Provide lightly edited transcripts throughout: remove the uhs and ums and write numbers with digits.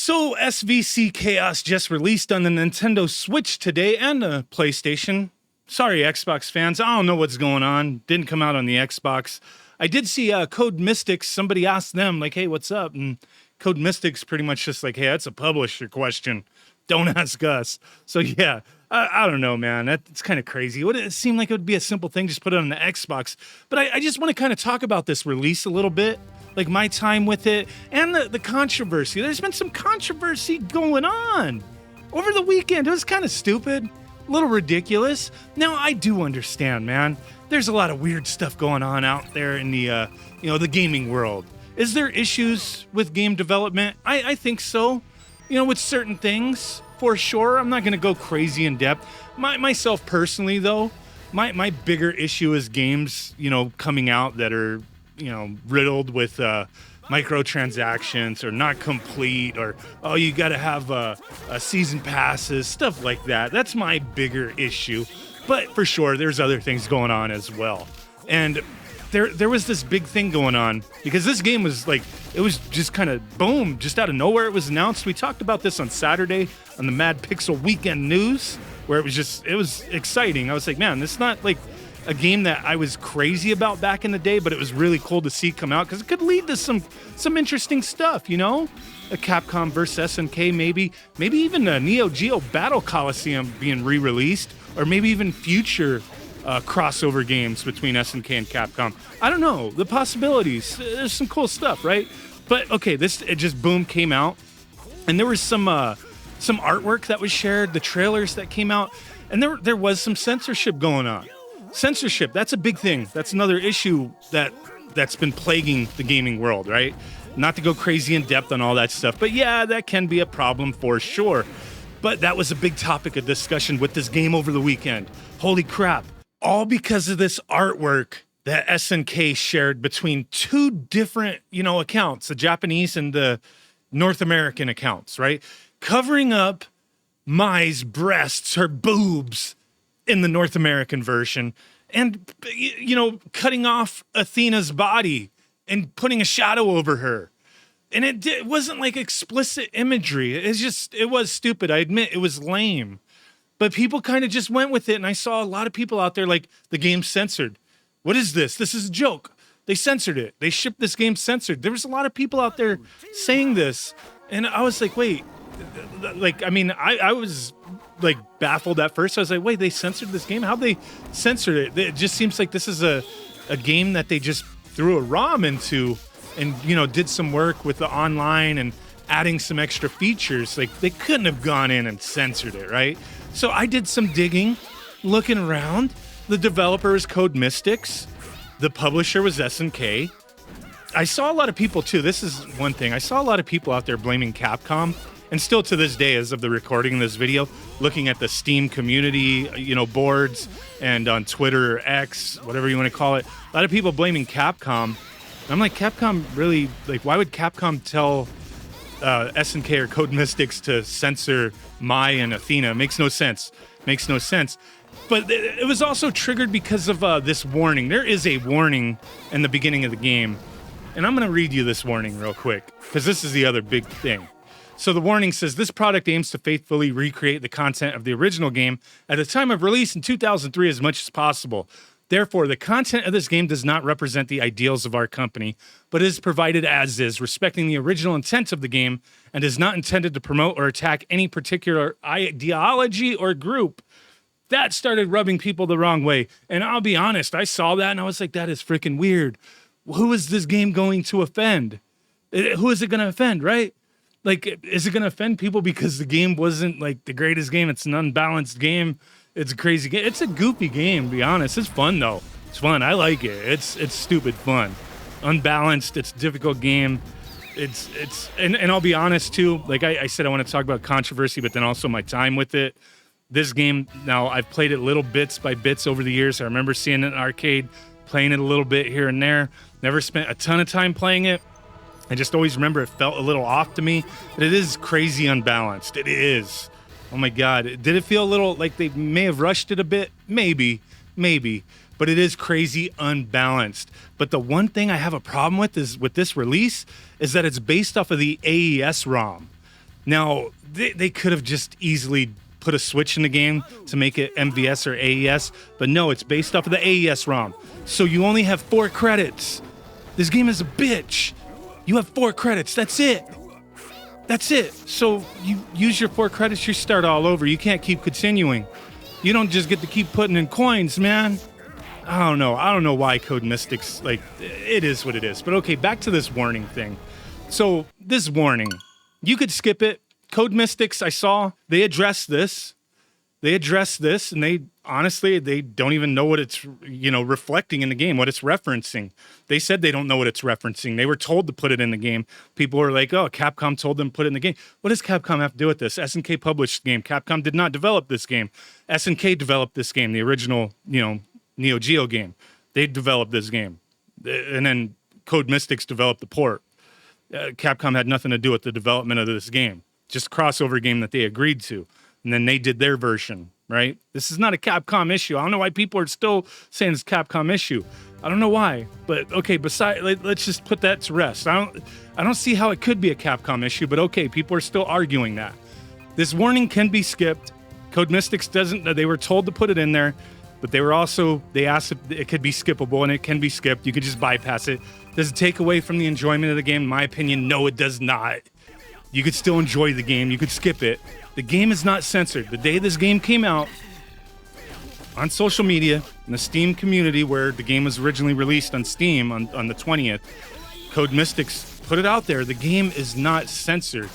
So SVC CHAOS just released on the Nintendo Switch today and the PlayStation. Sorry, Xbox fans, I don't know what's going on. Didn't come out on the Xbox. I did see Code Mystics. Somebody asked them, like, hey, what's up? And Code Mystics pretty much just like, hey, that's a publisher question. Don't ask us. So yeah, I don't know, man. It's kind of crazy. It seemed like it would be a simple thing, just put it on the Xbox. But I just want to kind of talk about this release a little bit. Like my time with it and the controversy. There's been some controversy going on over the weekend. It was kind of stupid, a little ridiculous. Now I do understand, man. There's a lot of weird stuff going on out there in the the gaming world. Is there issues with game development? I think so. With certain things for sure. I'm not gonna go crazy in depth. Myself personally though, my bigger issue is games coming out that are riddled with microtransactions or not complete, or you got to have a season passes, stuff like that. That's my bigger issue. But for sure, there's other things going on as well. And there was this big thing going on because this game was like, it was just kind of boom, just out of nowhere. It was announced. We talked about this on Saturday on the Madlittlepixel weekend news, where it was exciting. I was like, man, this is not like a game that I was crazy about back in the day, but it was really cool to see come out because it could lead to some interesting stuff, a Capcom versus SNK, maybe even a Neo Geo Battle Coliseum being re-released, or maybe even future crossover games between SNK and Capcom. I don't know, the possibilities. There's some cool stuff, right? But okay, it just boom came out, and there was some artwork that was shared, the trailers that came out, and there was some censorship going on. Censorship, that's a big thing. That's another issue that's been plaguing the gaming world, right? Not to go crazy in depth on all that stuff, but yeah, that can be a problem for sure. But that was a big topic of discussion with this game over the weekend. Holy crap. All because of this artwork that SNK shared between two different, accounts, the Japanese and the North American accounts, right? Covering up Mai's breasts, her boobs, in the North American version, and cutting off Athena's body and putting a shadow over her. And it wasn't like explicit imagery. It was stupid. I admit it was lame, but people kind of just went with it. And I saw a lot of people out there like, the game's censored. What is this? This is a joke. They censored it. They shipped this game censored. There was a lot of people out there saying this. And I was like, wait, I was like baffled at first. I was like, wait, they censored this game? How'd they censor it? It just seems like this is a game that they just threw a ROM into and, did some work with the online and adding some extra features. Like, they couldn't have gone in and censored it, right? So I did some digging, looking around. The developer is Code Mystics. The publisher was SNK. I saw a lot of people too. This is one thing. I saw a lot of people out there blaming Capcom. And still to this day, as of the recording of this video, looking at the Steam community, boards, and on Twitter or X, whatever you want to call it, a lot of people blaming Capcom. And I'm like, Capcom really, why would Capcom tell SNK or Code Mystics to censor Mai and Athena? It makes no sense. But it was also triggered because of this warning. There is a warning in the beginning of the game. And I'm going to read you this warning real quick, because this is the other big thing. So the warning says, this product aims to faithfully recreate the content of the original game at the time of release in 2003 as much as possible. Therefore, the content of this game does not represent the ideals of our company, but is provided as is, respecting the original intent of the game, and is not intended to promote or attack any particular ideology or group. That started rubbing people the wrong way. And I'll be honest, I saw that and I was like, that is freaking weird. Who is this game going to offend? Who is it going to offend, right? Like, is it going to offend people because the game wasn't like the greatest game? It's an unbalanced game. It's a crazy game. It's a goofy game, to be honest. It's fun though. It's fun. I like it. It's stupid fun. Unbalanced. It's a difficult game. And I'll be honest too. Like I said, I want to talk about controversy, but then also my time with it. This game, now I've played it little bits by bits over the years. I remember seeing it in an arcade, playing it a little bit here and there. Never spent a ton of time playing it. I just always remember it felt a little off to me, but it is crazy unbalanced. It is. Oh my God. Did it feel a little like they may have rushed it a bit? Maybe. But it is crazy unbalanced. But the one thing I have a problem with is with this release is that it's based off of the AES ROM. Now, they could have just easily put a switch in the game to make it MVS or AES, but no, it's based off of the AES ROM. So you only have 4 credits. This game is a bitch. You have 4 credits, that's it. That's it. So you use your 4 credits, you start all over. You can't keep continuing. You don't just get to keep putting in coins, man. I don't know why Code Mystics, like, it is what it is. But okay, back to this warning thing. So this warning, you could skip it. Code Mystics, I saw, they addressed this. And they honestly, they don't even know what it's, reflecting in the game, what it's referencing. They said they don't know what it's referencing. They were told to put it in the game. People were like, oh, Capcom told them to put it in the game. What does Capcom have to do with this? SNK published the game. Capcom did not develop this game. SNK developed this game, the original, Neo Geo game. They developed this game. And then Code Mystics developed the port. Capcom had nothing to do with the development of this game. Just a crossover game that they agreed to. And then they did their version, right? This is not a Capcom issue. I don't know why people are still saying it's a Capcom issue. I don't know why. But okay, let's just put that to rest. I don't see how it could be a Capcom issue, but okay, people are still arguing that. This warning can be skipped. Code Mystics they were told to put it in there, but they asked if it could be skippable, and it can be skipped. You could just bypass it. Does it take away from the enjoyment of the game? In my opinion, no, it does not. You could still enjoy the game. You could skip it. The game is not censored. The day this game came out, on social media, in the Steam community where the game was originally released on Steam on the 20th, Code Mystics put it out there. The game is not censored.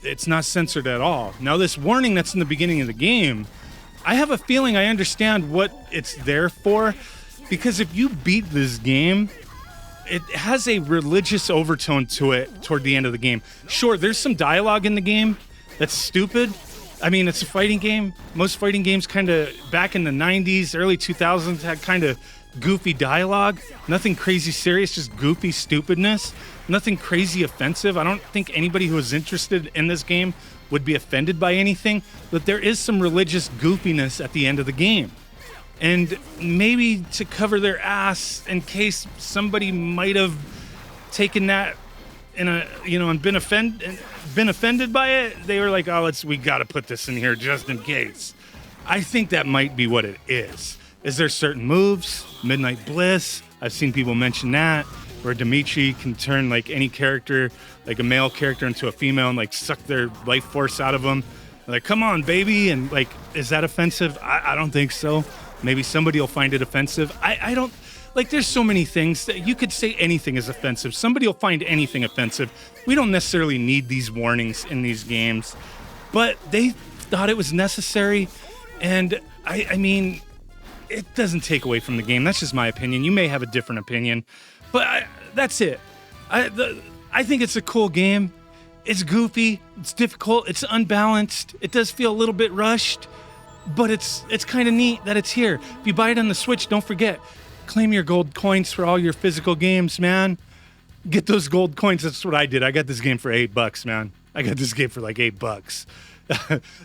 It's not censored at all. Now, this warning that's in the beginning of the game, I have a feeling I understand what it's there for, because if you beat this game, it has a religious overtone to it toward the end of the game. Sure, there's some dialogue in the game that's stupid. I mean, it's a fighting game. Most fighting games kind of back in the 90s, early 2000s had kind of goofy dialogue. Nothing crazy serious, just goofy stupidness. Nothing crazy offensive. I don't think anybody who is interested in this game would be offended by anything, but there is some religious goofiness at the end of the game. And maybe to cover their ass in case somebody might have taken that and been offended by it, they were like, oh, we got to put this in here just in case. I think that might be what it is. Is there certain moves? Midnight Bliss, I've seen people mention that, where Dimitri can turn like any character, like a male character, into a female and like suck their life force out of them. Like, come on, baby. And like, is that offensive? I don't think so. Maybe somebody will find it offensive. I don't. Like, there's so many things that you could say anything is offensive. Somebody will find anything offensive. We don't necessarily need these warnings in these games, but they thought it was necessary. And I mean, it doesn't take away from the game. That's just my opinion. You may have a different opinion, but that's it. I think it's a cool game. It's goofy. It's difficult. It's unbalanced. It does feel a little bit rushed, but it's kind of neat that it's here. If you buy it on the Switch, don't forget, claim your gold coins for all your physical games, man. Get those gold coins. That's what I did. I got this game for $8, man. I got this game for like $8.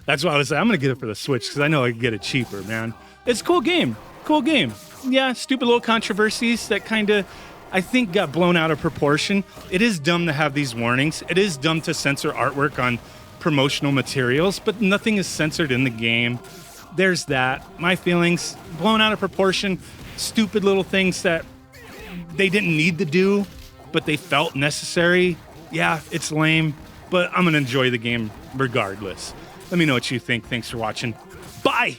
That's why I was like, I'm going to get it for the Switch because I know I can get it cheaper, man. It's a cool game. Cool game. Yeah, stupid little controversies that kind of, I think, got blown out of proportion. It is dumb to have these warnings. It is dumb to censor artwork on promotional materials, but nothing is censored in the game. There's that. My feelings, blown out of proportion. Stupid little things that they didn't need to do, but they felt necessary. Yeah, it's lame, but I'm going to enjoy the game regardless. Let me know what you think. Thanks for watching. Bye!